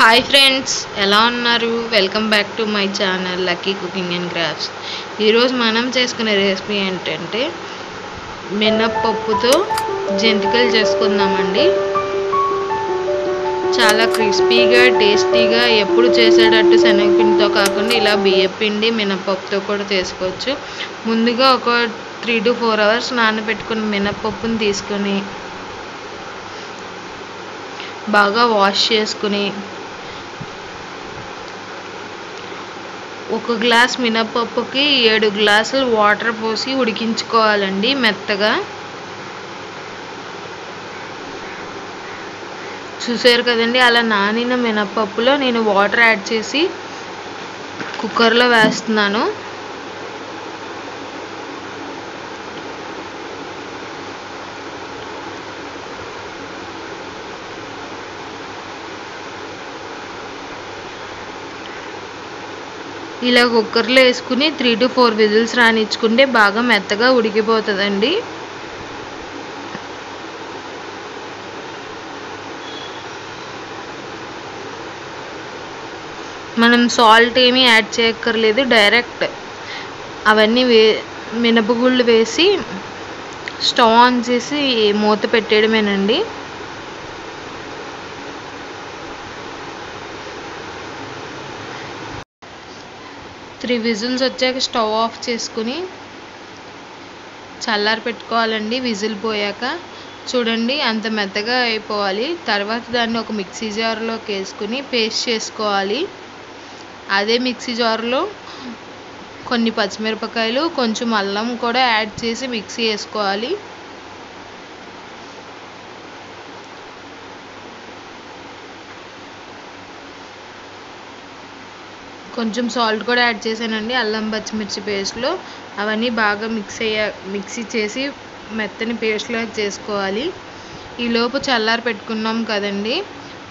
Hi friends, ఎలా ఉన్నారు? Welcome back to my channel lucky cooking and crafts. ఈరోజు మనం చేసుకునే రెసిపీ ఏంటంటే మినప్పప్పుతో జంతికలు చేసుకుందామండి. చాలా క్రిస్పీగా టేస్టీగా ఎప్పుడు చేసేటట్టు శనగపిండితో కాకుండా ఇలా బియ్యపిండి మినపప్పుతో కూడా చేసుకోవచ్చు. ముందుగా ఒక 3 to 4 hours నానబెట్టుకున్న మినపప్పుని తీసుకొని బాగా వాష్ చేసుకుని ఒక గ్లాస్ మినపప్పుకి 7 గ్లాసులు వాటర్ పోసి ఉడికించుకోవాలండి మెత్తగా. చూసారు కదండి, అలా నానిన మినపప్పులో నేను వాటర్ యాడ్ చేసి కుక్కర్లో వేస్తున్నాను. ఇలా కుక్కర్లో వేసుకుని 3 to 4 విజిల్స్ రానిచ్చుకుంటే బాగా మెత్తగా ఉడికిపోతుందండి. మనం సాల్ట్ ఏమీ యాడ్ చేయక్కర్లేదు, డైరెక్ట్ అవన్నీ మినపగుళ్ళు వేసి స్టవ్ ఆన్ చేసి మూత పెట్టేయడమేనండి. త్రీ విజిల్స్ వచ్చాక స్టవ్ ఆఫ్ చేసుకుని చల్లారి పెట్టుకోవాలండి. విజిల్ పోయాక చూడండి అంత మెత్తగా అయిపోవాలి. తర్వాత దాన్ని ఒక మిక్సీ జార్లోకి వేసుకుని పేస్ట్ చేసుకోవాలి. అదే మిక్సీ జార్లో కొన్ని పచ్చిమిరపకాయలు, కొంచెం అల్లం కూడా యాడ్ చేసి మిక్సీ వేసుకోవాలి. కొంచెం సాల్ట్ కూడా యాడ్ చేశానండి అల్లం పచ్చిమిర్చి పేస్ట్లో. అవన్నీ బాగా మిక్సీ చేసి మెత్తని పేస్ట్లా చేసుకోవాలి. ఈలోపు చల్లారి పెట్టుకున్నాం కదండి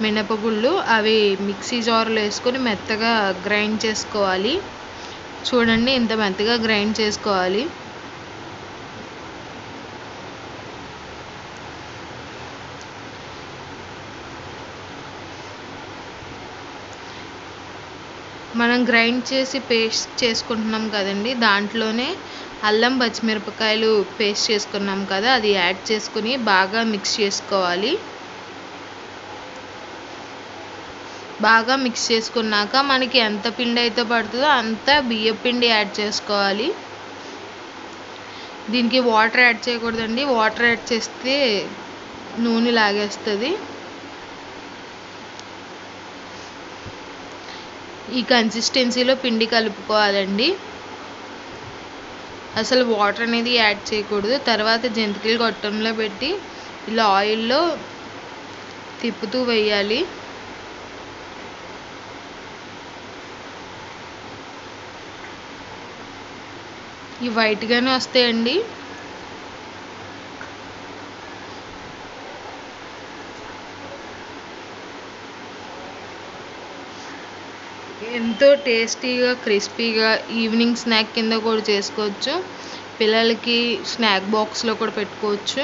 మినపగుళ్ళు, అవి మిక్సీ జార్లో వేసుకొని మెత్తగా గ్రైండ్ చేసుకోవాలి. చూడండి ఇంత మెత్తగా గ్రైండ్ చేసుకోవాలి. మనం గ్రైండ్ చేసి పేస్ట్ చేసుకుంటున్నాం కదండి, దాంట్లోనే అల్లం పచ్చిమిరపకాయలు పేస్ట్ చేసుకున్నాం కదా, అది యాడ్ చేసుకుని బాగా మిక్స్ చేసుకోవాలి. బాగా మిక్స్ చేసుకున్నాక మనకి ఎంత పిండి అయితే పడుతుందో అంత బియ్యం పిండి యాడ్ చేసుకోవాలి. దీనికి వాటర్ యాడ్ చేయకూడదండి, వాటర్ యాడ్ చేస్తే నూనె లాగేస్తుంది. ఈ కన్సిస్టెన్సీలో పిండి కలుపుకోవాలండి, అసలు వాటర్ అనేది యాడ్ చేయకూడదు. తర్వాత జంతికలు గొట్టంలో పెట్టి ఇలా ఆయిల్లో తిప్పుతూ వేయాలి. ఇవి వైట్గానే వస్తాయండి. ఎంతో టేస్టీగా క్రిస్పీగా ఈవినింగ్ స్నాక్ కింద కూడా చేసుకోవచ్చు. పిల్లలకి స్నాక్ బాక్స్లో కూడా పెట్టుకోవచ్చు.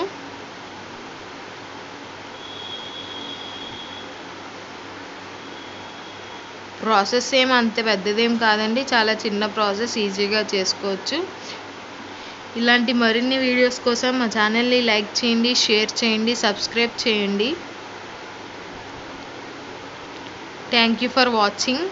ప్రాసెస్ ఏం అంత పెద్దదేం కాదండి, చాలా చిన్న ప్రాసెస్, ఈజీగా చేసుకోవచ్చు. ఇలాంటి మరిన్ని వీడియోస్ కోసం మా ఛానల్ని లైక్ చేయండి, షేర్ చేయండి, సబ్స్క్రైబ్ చేయండి. Thank you for watching.